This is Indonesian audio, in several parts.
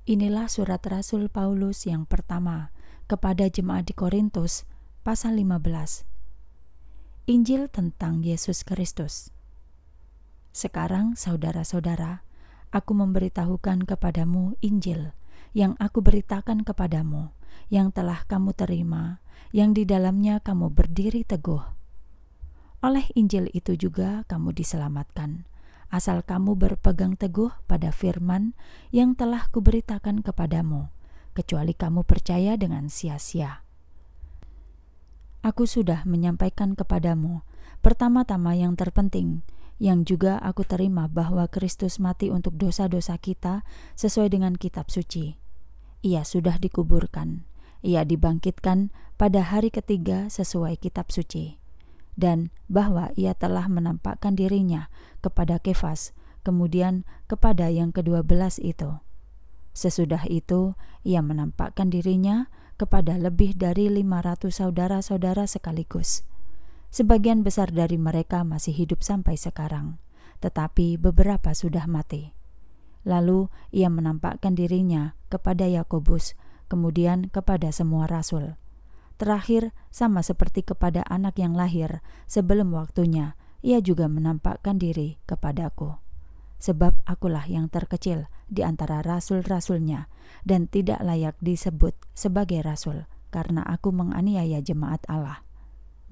Inilah surat Rasul Paulus yang pertama kepada jemaat di Korintus, pasal 15. Injil tentang Yesus Kristus. Sekarang, saudara-saudara, aku memberitahukan kepadamu Injil yang aku beritakan kepadamu, yang telah kamu terima, yang di dalamnya kamu berdiri teguh. Oleh Injil itu juga kamu diselamatkan, asal kamu berpegang teguh pada firman yang telah kuberitakan kepadamu, kecuali kamu percaya dengan sia-sia. Aku sudah menyampaikan kepadamu, pertama-tama yang terpenting, yang juga aku terima bahwa Kristus mati untuk dosa-dosa kita sesuai dengan kitab suci. Ia sudah dikuburkan, ia dibangkitkan pada hari ketiga sesuai kitab suci. Dan bahwa ia telah menampakkan dirinya kepada Kefas, kemudian kepada yang ke-12 itu. Sesudah itu, ia menampakkan dirinya kepada lebih dari 500 saudara-saudara sekaligus. Sebagian besar dari mereka masih hidup sampai sekarang, tetapi beberapa sudah mati. Lalu ia menampakkan dirinya kepada Yakobus, kemudian kepada semua rasul. Terakhir, sama seperti kepada anak yang lahir sebelum waktunya, ia juga menampakkan diri kepadaku. Sebab akulah yang terkecil di antara rasul-rasulnya dan tidak layak disebut sebagai rasul, karena aku menganiaya jemaat Allah.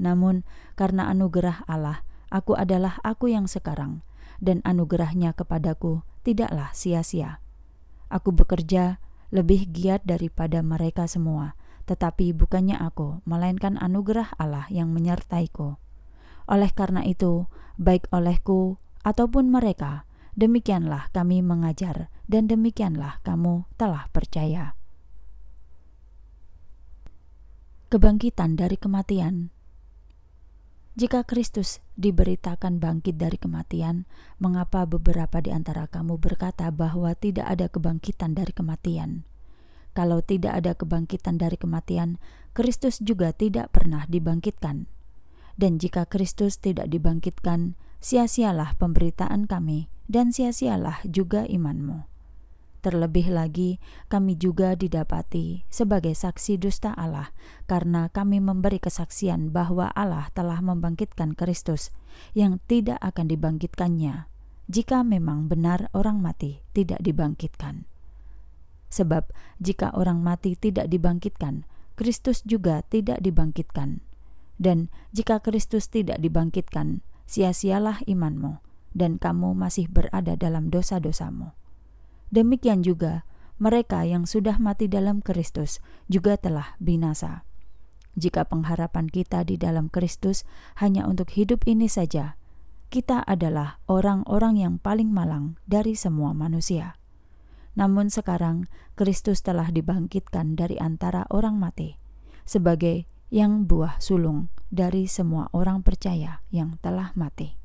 Namun, karena anugerah Allah, aku adalah aku yang sekarang, dan anugerahnya kepadaku tidaklah sia-sia. Aku bekerja lebih giat daripada mereka semua, tetapi bukannya aku, melainkan anugerah Allah yang menyertaiku. Oleh karena itu, baik olehku ataupun mereka, demikianlah kami mengajar, dan demikianlah kamu telah percaya. Kebangkitan dari kematian. Jika Kristus diberitakan bangkit dari kematian, mengapa beberapa di antara kamu berkata bahwa tidak ada kebangkitan dari kematian? Kalau tidak ada kebangkitan dari kematian, Kristus juga tidak pernah dibangkitkan. Dan jika Kristus tidak dibangkitkan, sia-sialah pemberitaan kami, dan sia-sialah juga imanmu. Terlebih lagi, kami juga didapati sebagai saksi dusta Allah, karena kami memberi kesaksian bahwa Allah telah membangkitkan Kristus, yang tidak akan dibangkitkannya, jika memang benar orang mati tidak dibangkitkan. Sebab jika orang mati tidak dibangkitkan, Kristus juga tidak dibangkitkan. Dan jika Kristus tidak dibangkitkan, sia-sialah imanmu, dan kamu masih berada dalam dosa-dosamu. Demikian juga mereka yang sudah mati dalam Kristus juga telah binasa. Jika pengharapan kita di dalam Kristus hanya untuk hidup ini saja, kita adalah orang-orang yang paling malang dari semua manusia. Namun sekarang Kristus telah dibangkitkan dari antara orang mati, sebagai yang buah sulung dari semua orang percaya yang telah mati.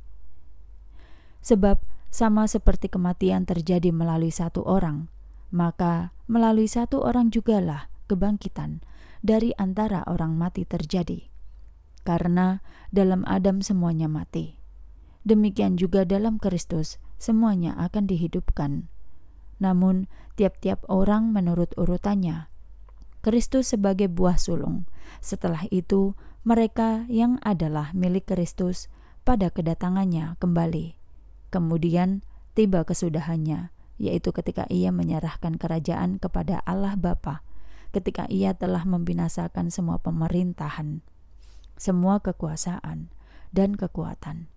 Sebab sama seperti kematian terjadi melalui satu orang, maka melalui satu orang jugalah kebangkitan dari antara orang mati terjadi. Karena dalam Adam semuanya mati, demikian juga dalam Kristus semuanya akan dihidupkan. Namun tiap-tiap orang menurut urutannya. Kristus sebagai buah sulung, setelah itu mereka yang adalah milik Kristus pada kedatangannya kembali. Kemudian tiba kesudahannya, yaitu ketika ia menyerahkan kerajaan kepada Allah Bapa, ketika ia telah membinasakan semua pemerintahan, semua kekuasaan dan kekuatan.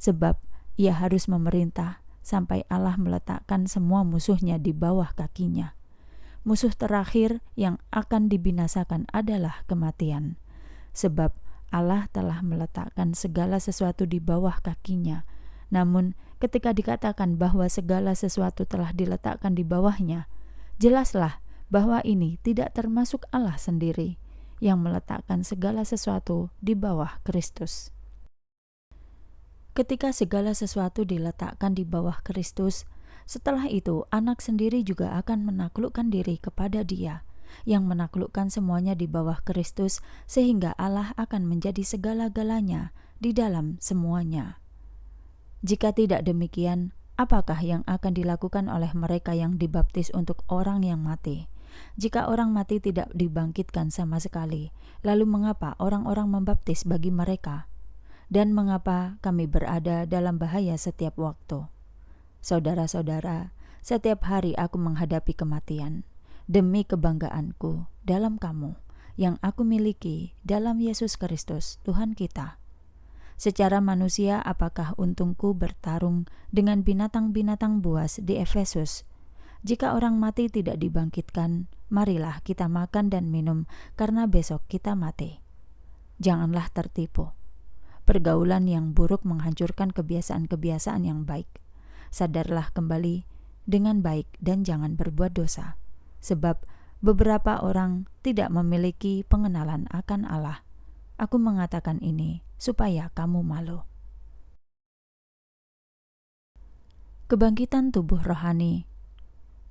Sebab ia harus memerintah sampai Allah meletakkan semua musuhnya di bawah kakinya. Musuh terakhir yang akan dibinasakan adalah kematian. Sebab Allah telah meletakkan segala sesuatu di bawah kakinya. Namun ketika dikatakan bahwa segala sesuatu telah diletakkan di bawahnya, jelaslah bahwa ini tidak termasuk Allah sendiri yang meletakkan segala sesuatu di bawah Kristus. Ketika segala sesuatu diletakkan di bawah Kristus, setelah itu anak sendiri juga akan menaklukkan diri kepada Dia, yang menaklukkan semuanya di bawah Kristus, sehingga Allah akan menjadi segala-galanya di dalam semuanya. Jika tidak demikian, apakah yang akan dilakukan oleh mereka yang dibaptis untuk orang yang mati? Jika orang mati tidak dibangkitkan sama sekali, lalu mengapa orang-orang membaptis bagi mereka? Dan mengapa kami berada dalam bahaya setiap waktu? Saudara-saudara, setiap hari aku menghadapi kematian demi kebanggaanku dalam kamu yang aku miliki dalam Yesus Kristus Tuhan kita. Secara manusia, apakah untungku bertarung dengan binatang-binatang buas di Efesus? Jika orang mati tidak dibangkitkan, marilah kita makan dan minum karena besok kita mati. Janganlah tertipu. Pergaulan yang buruk menghancurkan kebiasaan-kebiasaan yang baik. Sadarlah kembali dengan baik dan jangan berbuat dosa. Sebab beberapa orang tidak memiliki pengenalan akan Allah. Aku mengatakan ini supaya kamu malu. Kebangkitan tubuh rohani.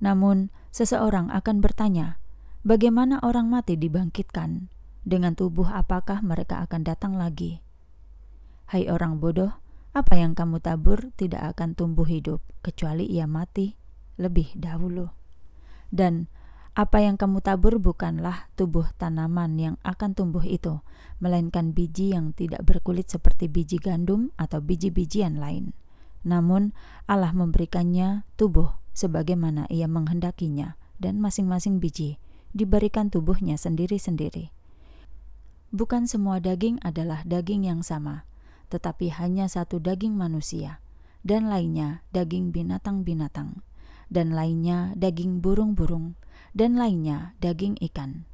Namun, seseorang akan bertanya, bagaimana orang mati dibangkitkan? Dengan tubuh apakah mereka akan datang lagi? Hai orang bodoh, apa yang kamu tabur tidak akan tumbuh hidup, kecuali ia mati lebih dahulu. Dan apa yang kamu tabur bukanlah tubuh tanaman yang akan tumbuh itu, melainkan biji yang tidak berkulit seperti biji gandum atau biji-bijian lain. Namun Allah memberikannya tubuh sebagaimana Ia menghendakinya, dan masing-masing biji diberikan tubuhnya sendiri-sendiri. Bukan semua daging adalah daging yang sama, tetapi hanya satu daging manusia, dan lainnya daging binatang-binatang, dan lainnya daging burung-burung, dan lainnya daging ikan.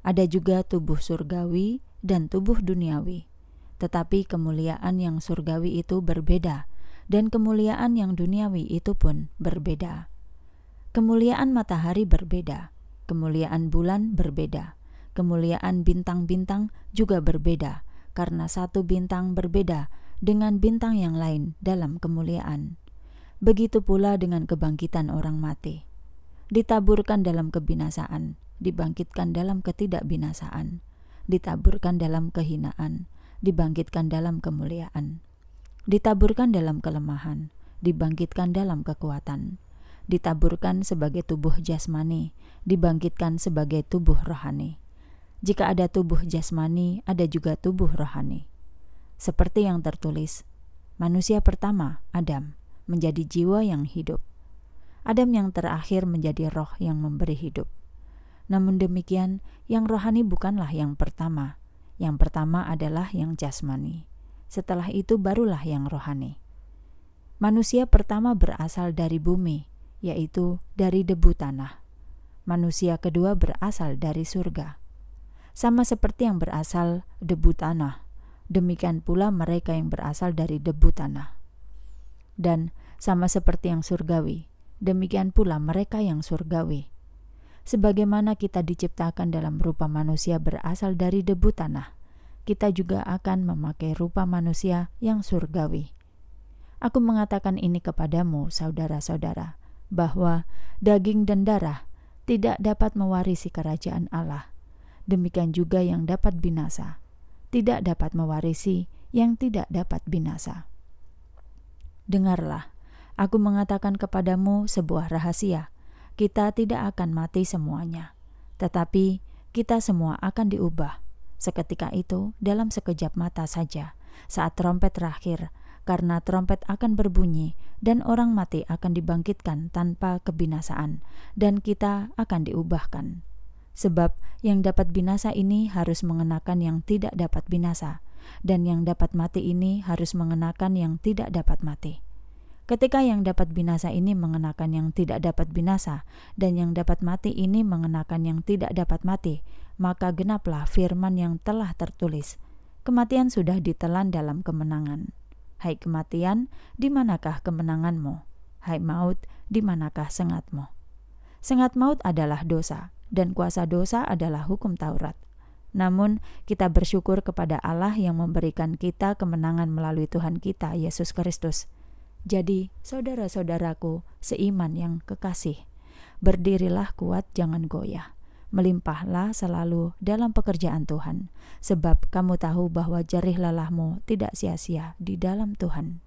Ada juga tubuh surgawi dan tubuh duniawi, tetapi kemuliaan yang surgawi itu berbeda, dan kemuliaan yang duniawi itu pun berbeda. Kemuliaan matahari berbeda, kemuliaan bulan berbeda, kemuliaan bintang-bintang juga berbeda, karena satu bintang berbeda dengan bintang yang lain dalam kemuliaan. Begitu pula dengan kebangkitan orang mati. Ditaburkan dalam kebinasaan, dibangkitkan dalam ketidakbinasaan. Ditaburkan dalam kehinaan, dibangkitkan dalam kemuliaan. Ditaburkan dalam kelemahan, dibangkitkan dalam kekuatan. Ditaburkan sebagai tubuh jasmani, dibangkitkan sebagai tubuh rohani. Jika ada tubuh jasmani, ada juga tubuh rohani. Seperti yang tertulis, manusia pertama, Adam, menjadi jiwa yang hidup. Adam yang terakhir menjadi roh yang memberi hidup. Namun demikian, yang rohani bukanlah yang pertama. Yang pertama adalah yang jasmani. Setelah itu barulah yang rohani. Manusia pertama berasal dari bumi, yaitu dari debu tanah. Manusia kedua berasal dari surga. Sama seperti yang berasal debu tanah, demikian pula mereka yang berasal dari debu tanah. Dan sama seperti yang surgawi, demikian pula mereka yang surgawi. Sebagaimana kita diciptakan dalam rupa manusia berasal dari debu tanah, kita juga akan memakai rupa manusia yang surgawi. Aku mengatakan ini kepadamu, saudara-saudara, bahwa daging dan darah tidak dapat mewarisi kerajaan Allah. Demikian juga yang dapat binasa, tidak dapat mewarisi yang tidak dapat binasa. Dengarlah, aku mengatakan kepadamu sebuah rahasia. Kita tidak akan mati semuanya, tetapi kita semua akan diubah. Seketika itu, dalam sekejap mata saja, saat trompet terakhir, karena trompet akan berbunyi, dan orang mati akan dibangkitkan tanpa kebinasaan, dan kita akan diubahkan. Sebab yang dapat binasa ini harus mengenakan yang tidak dapat binasa, dan yang dapat mati ini harus mengenakan yang tidak dapat mati. Ketika yang dapat binasa ini mengenakan yang tidak dapat binasa, dan yang dapat mati ini mengenakan yang tidak dapat mati, maka genaplah firman yang telah tertulis, kematian sudah ditelan dalam kemenangan. Hai kematian, di manakah kemenanganmu? Hai maut, di manakah sengatmu? Sengat maut adalah dosa, dan kuasa dosa adalah hukum Taurat. Namun, kita bersyukur kepada Allah yang memberikan kita kemenangan melalui Tuhan kita, Yesus Kristus. Jadi, saudara-saudaraku, seiman yang kekasih, berdirilah kuat, jangan goyah. Melimpahlah selalu dalam pekerjaan Tuhan, sebab kamu tahu bahwa jerih lelahmu tidak sia-sia di dalam Tuhan.